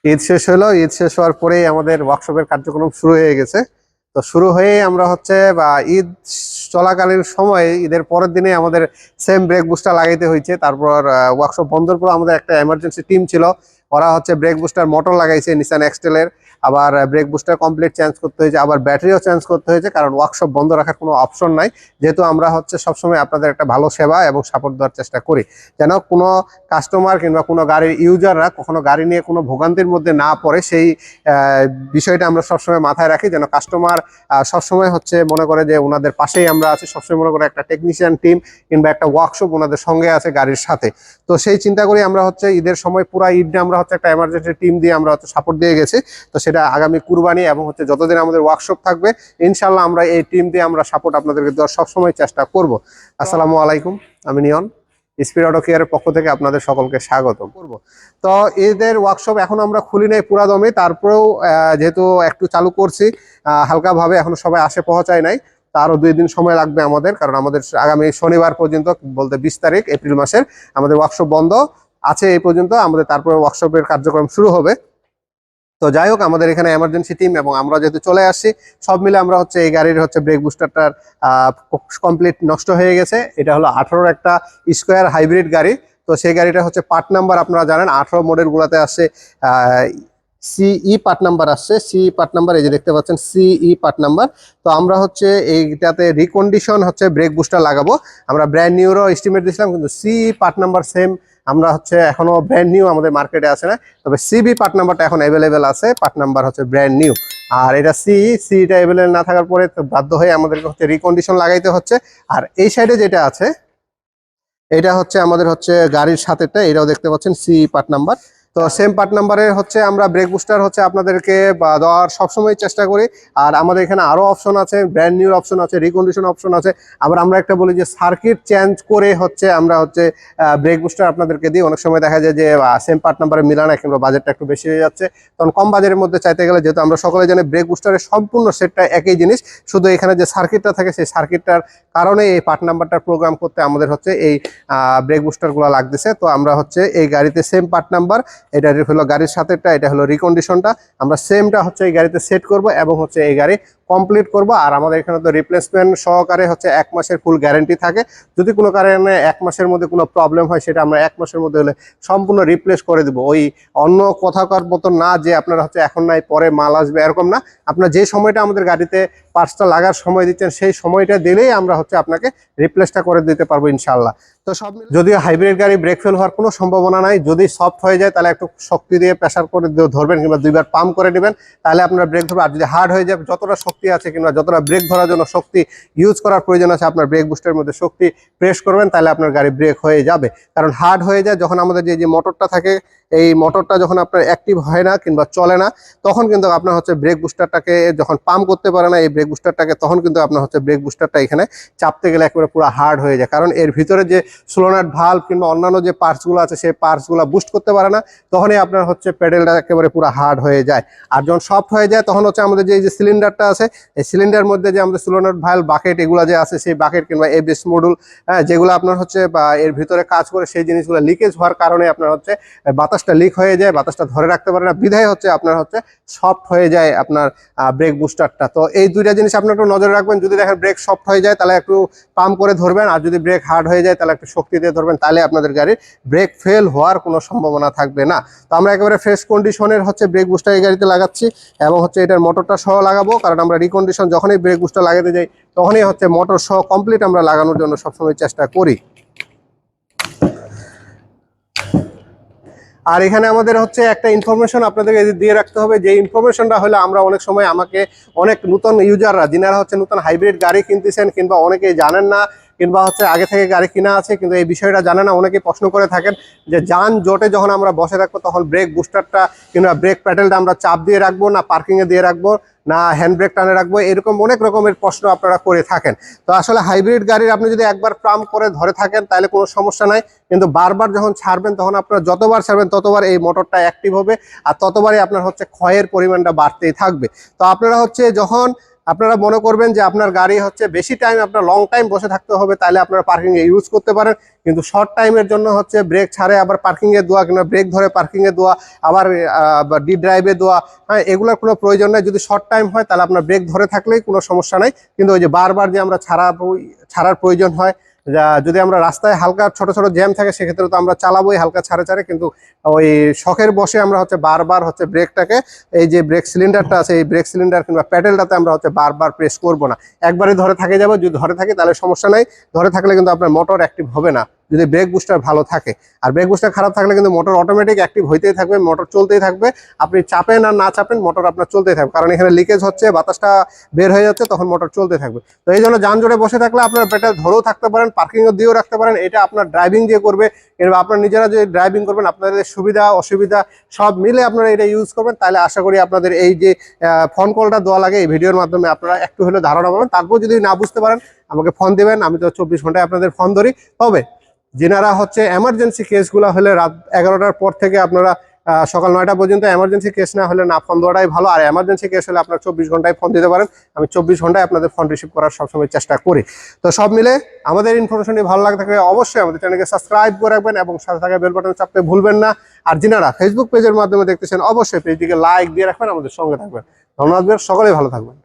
ঈদ শেষ হলো, ঈদ শেষ হওয়ার পরেই আমাদের ওয়ার্কশপের কার্যক্রম শুরু হয়ে গেছে। তো শুরু হয়ে আমরা হচ্ছে বা ঈদ চলাকালীন সময়ে ঈদের পরের দিনে আমাদের সেম ব্রেক বুস্টার লাগাইতে হয়েছে। তারপর ওয়ার্কশপ বন্ধর পর আমাদের একটা এমার্জেন্সি টিম ছিল, ওরা হচ্ছে ব্রেক বুস্টার মোটর লাগাইছে নিসান এক্সটেলের। আবার ব্রেক বুস্টার কমপ্লিট চেঞ্জ করতে হয়েছে, আবার ব্যাটারিও চেঞ্জ করতে হয়েছে, কারণ ওয়ার্কশপ বন্ধ রাখার কোনো অপশন নাই। যেহেতু আমরা হচ্ছে সবসময় আপনাদের একটা ভালো সেবা এবং সাপোর্ট দেওয়ার চেষ্টা করি, যেন কোনো কাস্টমার কিংবা কোনো গাড়ির ইউজাররা কখনো গাড়ি নিয়ে কোনো ভোগান্তির মধ্যে না পড়ে, সেই বিষয়টা আমরা সবসময় মাথায় রাখি, যেন কাস্টমার সবসময় হচ্ছে মনে করে যে ওনাদের পাশেই আমরা আছি। সবসময় মনে করে একটা টেকনিশিয়ান টিম কিংবা একটা ওয়ার্কশপ ওনাদের সঙ্গে আছে গাড়ির সাথে। তো সেই চিন্তা করি আমরা হচ্ছে ঈদের সময় পুরো ঈদে আমরা হচ্ছে একটা এমার্জেন্সি টিম দিয়ে আমরা হচ্ছে সাপোর্ট দিয়ে গেছি। তো সেটা আগামী কুরবানি এবং হচ্ছে যতদিন আমাদের ওয়ার্কশপ থাকবে ইনশাল্লাহ আমরা এই টিম দিয়ে আমরা সাপোর্ট আপনাদেরকে দেওয়ার সবসময় চেষ্টা করব। আসসালামু আলাইকুম, আমি নিয়ন, স্পিড অটো কেয়ারের পক্ষ থেকে আপনাদের সকলকে স্বাগত করব। তো এদের ওয়ার্কশপ এখন আমরা খুলি নাই পুরা দমে, তারপরেও যেহেতু একটু চালু করছি হালকাভাবে, এখন সবাই আসে পৌঁছায় নাই। তো আরো 2 দিন সময় লাগবে আমাদের, কারণ আমাদের আগামী শনিবার পর্যন্ত, বলতে 20 তারিখ এপ্রিল মাসের আমাদের ওয়ার্কশপ বন্ধ আছে এই পর্যন্ত। আমাদের তারপরে ওয়ার্কশপের কার্যক্রম শুরু হবে। তো যাই হোক, আমাদের এখানে এমার্জেন্সি টিম এবং আমরা যেহেতু চলে আসছি, সব মিলে আমরা হচ্ছে এই গাড়ির হচ্ছে ব্রেক বুস্টারটার কমপ্লিট নষ্ট হয়ে গেছে। এটা হলো 18 একটা স্কোয়ার হাইব্রিড গাড়ি। তো সেই গাড়িটা হচ্ছে পার্ট নাম্বার আপনারা জানেন 18 মডেল গুলাতে আসছে সিই পার্ট নাম্বার আসছে, সিই পার্ট নাম্বার এই যে দেখতে পাচ্ছেন সিই পার্ট নাম্বার। তো আমরা হচ্ছে এইটাতে রিকন্ডিশন হচ্ছে ব্রেক বুস্টার লাগাবো। আমরা ব্র্যান্ড নিউরও এস্টিমেট দিয়েছিলাম, কিন্তু সিই পার্ট নাম্বার সেম আমরা হচ্ছে এখনো ব্র্যান্ড নিউ আমাদের মার্কেটে আছে না, তবে সিবি পার্ট নাম্বারটা এখন অ্যাভেলেবেল আছে, পার্ট নাম্বার হচ্ছে ব্র্যান্ড নিউ। আর এটা সিটা অ্যাভেলেবেল না থাকার পরে তো বাধ্য হয়ে আমাদেরকে হচ্ছে রিকন্ডিশন লাগাইতে হচ্ছে। আর এই সাইডে যেটা আছে এটা হচ্ছে আমাদের হচ্ছে গাড়ির সাথেটা, এটাও দেখতে পাচ্ছেন সি পার্ট নাম্বার। তো সেম পার্ট নাম্বারের হচ্ছে আমরা ব্রেক বুস্টার হচ্ছে আপনাদেরকে দেওয়ার সবসময় চেষ্টা করি। আর আমাদের এখানে আরো অপশন আছে, ব্র্যান্ড নিউ অপশন আছে, রিকন্ডিশন অপশন আছে। আবার আমরা একটা বলি যে সার্কিট চেঞ্জ করে হচ্ছে আমরা হচ্ছে ব্রেক বুস্টার আপনাদেরকে দিই। অনেক সময় দেখা যায় যে সেম পার্ট নাম্বারে মিলা না, কিংবা বাজেটটা একটু বেশি হয়ে যাচ্ছে, তখন কম বাজেটের মধ্যে চাইতে গেলে, যেহেতু আমরা সকলে জানি ব্রেক বুস্টারের সম্পূর্ণ সেটটা একই জিনিস, শুধু এখানে যে সার্কিটটা থাকে সেই সার্কিটটার কারণে এই পার্ট নাম্বারটার প্রোগ্রাম করতে আমাদের হচ্ছে এই ব্রেক বুস্টারগুলো লাগতেছে। তো আমরা হচ্ছে এই গাড়িতে সেম পার্ট নাম্বার, এটা হলো গাড়ির সাথেটা, এটা হলো রিকন্ডিশনটা, আমরা সেমটা হচ্ছে এই গাড়িতে সেট করব এবং হচ্ছে এই গাড়ি কমপ্লিট করব। আর আমাদের এখানে তো রিপ্লেসমেন্ট সহকারে হচ্ছে 1 মাসের ফুল গ্যারেন্টি থাকে। যদি কোনো কারণে 1 মাসের মধ্যে কোনো প্রবলেম হয়, সেটা আমরা 1 মাসের মধ্যে হলে সম্পূর্ণ রিপ্লেস করে দেবো। ওই অন্য কথাকার মতো না যে আপনারা হচ্ছে এখন নাই পরে মাল আসবে, এরকম না। আপনার যে সময়টা আমাদের গাড়িতে পার্টসটা লাগার সময় দিচ্ছেন, সেই সময়টা দিলেই আমরা হচ্ছে আপনাকে রিপ্লেসটা করে দিতে পারবো ইনশাল্লাহ। তো সব যদিও হাইব্রিড গাড়ি ব্রেক ফেল হওয়ার কোনো সম্ভাবনা নাই, যদি সফট হয়ে যায় তাহলে একটু শক্তি দিয়ে প্রেসার করে ধরবেন, কিংবা 2বার পাম্প করে নেবেন, তাহলে আপনার ব্রেক ধরবে। আর যদি হার্ড হয়ে যায়, যতটা শক্তি আছে কিংবা যতটা ব্রেক ধরার জন্য শক্তি ইউজ করার প্রয়োজন আছে, আপনার ব্রেক বুস্টের মধ্যে শক্তি প্রেস করবেন, তাহলে আপনার গাড়ি ব্রেক হয়ে যাবে। কারণ হার্ড হয়ে যায় যখন আমাদের যে মোটরটা থাকে, এই মোটরটা যখন আপনার অ্যাক্টিভ হয় না কিংবা চলে না, তখন কিন্তু আপনার হচ্ছে ব্রেক বুস্টারটাকে যখন পাম্প করতে পারে না এই ব্রেক বুস্টারটাকে, তখন কিন্তু আপনার হচ্ছে ব্রেক বুস্টারটা এখানে চাপতে গেলে একেবারে পুরো হার্ড হয়ে যায়। কারণ এর ভিতরে যে সোলোনাট ভাল্ব কিংবা অন্যান্য যে পার্টসগুলো আছে, সেই পার্টসগুলো বুস্ট করতে পারে না, তখনই আপনার হচ্ছে প্যাডেলটা একেবারে পুরো হার্ড হয়ে যায়। আর যখন সফট হয়ে যায়, তখন হচ্ছে আমাদের যে সিলিন্ডারটা আছে, এই সিলিন্ডারের মধ্যে যে আমাদের সোলোনাট ভাল্ব বাকেট এগুলো যে আছে, সেই বাকেট কিংবা এবিএস মডুল, যেগুলো আপনার হচ্ছে বা এর ভিতরে কাজ করে, সেই জিনিসগুলো লিকেজ হওয়ার কারণে আপনার হচ্ছে বাতাসটা লিক হয়ে যায়, বাতাসটা ধরে রাখতে পারে না, বিধায় হচ্ছে আপনার হচ্ছে সফট হয়ে যায় আপনার ব্রেক বুস্টারটা। তো এই দুইটা জিনিস আপনার একটু নজরে রাখবেন। যদি দেখেন ব্রেক সফট হয়ে যায়, তাহলে একটু পাম্প করে ধরবেন, আর যদি ব্রেক হার্ড হয়ে যায় তাহলে একটু শক্তি দিয়ে ধরবেন, তাহলে আপনাদের গাড়ির ব্রেক ফেল হওয়ার কোনো সম্ভাবনা থাকবে না। তো আমরা একেবারে ফ্রেশ কন্ডিশনের হচ্ছে ব্রেক বুস্টার এই গাড়িতে লাগাচ্ছি, এবং হচ্ছে এটার মোটরটা সহ লাগাবো, কারণ আমরা রিকন্ডিশন যখনই ব্রেক বুস্টার লাগাতে যাই, তখনই হচ্ছে মোটর সহ কমপ্লিট আমরা লাগানোর জন্য সবসময় চেষ্টা করি। আর এখানে আমাদের হচ্ছে একটা ইনফরমেশন আপনাদেরকে দিয়ে রাখতে হবে, যে ইনফরমেশনটা হলো, আমরা অনেক সময় অনেক নতুন ইউজাররা যিনারা হচ্ছে নতুন হাইব্রিড গাড়ি কিনতেছেন, কিংবা অনেকেই জানেন না, কিংবা হচ্ছে আগে থেকে গাড়ি কিনা আছে কিন্তু এই বিষয়টা জানে না, অনেকে প্রশ্ন করে থাকেন যে যান জোটে যখন আমরা বসে রাখবো, তখন ব্রেক বুস্টারটা কিংবা ব্রেক প্যাডেলটা আমরা চাপ দিয়ে রাখবো না পার্কিংয়ে দিয়ে রাখবো, না হ্যান্ড ব্রেক টানে রাখবো, এরকম অনেক রকমের প্রশ্ন আপনারা করে থাকেন। তো আসলে হাইব্রিড গাড়ির আপনি যদি একবার পাম্প করে ধরে থাকেন তাহলে কোনো সমস্যা নাই, কিন্তু বারবার যখন ছাড়বেন, তখন আপনারা যতবার ছাড়বেন ততবার এই মোটরটা অ্যাক্টিভ হবে, আর ততবারই আপনার হচ্ছে ক্ষয়ের পরিমাণটা বাড়তেই থাকবে। তো আপনারা হচ্ছে যখন আপনারা মনে করবেন যে আপনার গাড়ি হচ্ছে বেশি টাইম, আপনার লং টাইম বসে থাকতে হবে, তাহলে আপনারা পার্কিং এ ইউজ করতে পারেন। কিন্তু শর্ট টাইমের জন্য হচ্ছে ব্রেক ছাড়ে আবার পার্কিং এ দেওয়া, কিংবা ব্রেক ধরে পার্কিং এ দেওয়া, আবার ডি ড্রাইভে দেওয়া, হ্যাঁ, এগুলোর কোনো প্রয়োজন নাই। যদি শর্ট টাইম হয় তাহলে আপনার ব্রেক ধরে থাকলেই কোনো সমস্যা নাই। কিন্তু ওই যে বারবার যে আমরা ছাড়ার প্রয়োজন হয়, যদি আমরা রাস্তায় হালকা ছোট ছোট জ্যাম থাকে সেক্ষেত্রে তো আমরা চালাবোই হালকা ছাড়ে ছাড়ে, কিন্তু ওই শখের বসে আমরা হচ্ছে বারবার হচ্ছে ব্রেকটাকে, এই যে ব্রেক সিলিন্ডারটা আছে এই ব্রেক সিলিন্ডার কিংবা প্যাডেলটাতে আমরা হচ্ছে বারবার প্রেস করব না, একবারই ধরে থাকে যাবে। যদি ধরে থাকে তাহলে সমস্যা নাই, ধরে থাকলে কিন্তু আপনার মোটর অ্যাক্টিভ হবে না যদি ব্রেক বুস্টার ভালো থাকে। আর ব্রেক বুস্টার খারাপ থাকলে কিন্তু মোটর অটোমেটিক অ্যাক্টিভ হইতেই থাকবে, মোটর চলতেই থাকবে, আপনি চাপেন আর না চাপেন মোটর আপনার চলতেই থাকবে, কারণ এখানে লিকেজ হচ্ছে, বাতাসটা বের হয়ে যাচ্ছে, তখন মোটর চলতে থাকবে। তো এই জন্য যানজটে বসে থাকলে আপনার পেটে ধরেও থাকতে পারেন, পার্কিংও দিয়েও রাখতে পারেন। এটা আপনার ড্রাইভিং যে করবে কিংবা আপনার নিজেরা যে ড্রাইভিং করবেন, আপনাদের সুবিধা অসুবিধা সব মিলে আপনারা এটা ইউজ করবেন, তাহলে আশা করি আপনাদের এই যে ফোন কলটা দেওয়া লাগে এই ভিডিওর মাধ্যমে আপনারা একটু হলে ধারণা পাবেন। তারপর যদি না বুঝতে পারেন আমাকে ফোন দেবেন, আমি তো 24 ঘন্টায় আপনাদের ফোন ধরি। তবে যেনারা হচ্ছে এমার্জেন্সি কেসগুলো হলে রাত 11টার পর থেকে আপনারা সকাল 9টা পর্যন্ত এমার্জেন্সি কেস না হলে না ফোন দেওয়াটাই ভালো। আর এমার্জেন্সি কেস হলে আপনার 24 ঘন্টায় ফোন দিতে পারেন, আমি 24 ঘন্টায় আপনাদের ফোন রিসিভ করার সবসময় চেষ্টা করি। তো সব মিলে আমাদের ইনফরমেশনটি ভালো লাগে থাকলে অবশ্যই আমাদের চ্যানেলকে সাবস্ক্রাইব করে রাখবেন এবং সাথে থাকা বেল বাটন চাপতে ভুলবেন না। আর যিনারা ফেসবুক পেজের মাধ্যমে দেখতেছেন অবশ্যই পেজটিকে লাইক দিয়ে রাখবেন, আমাদের সঙ্গে থাকবেন। ধন্যবাদ, সকলেই ভালো থাকবেন।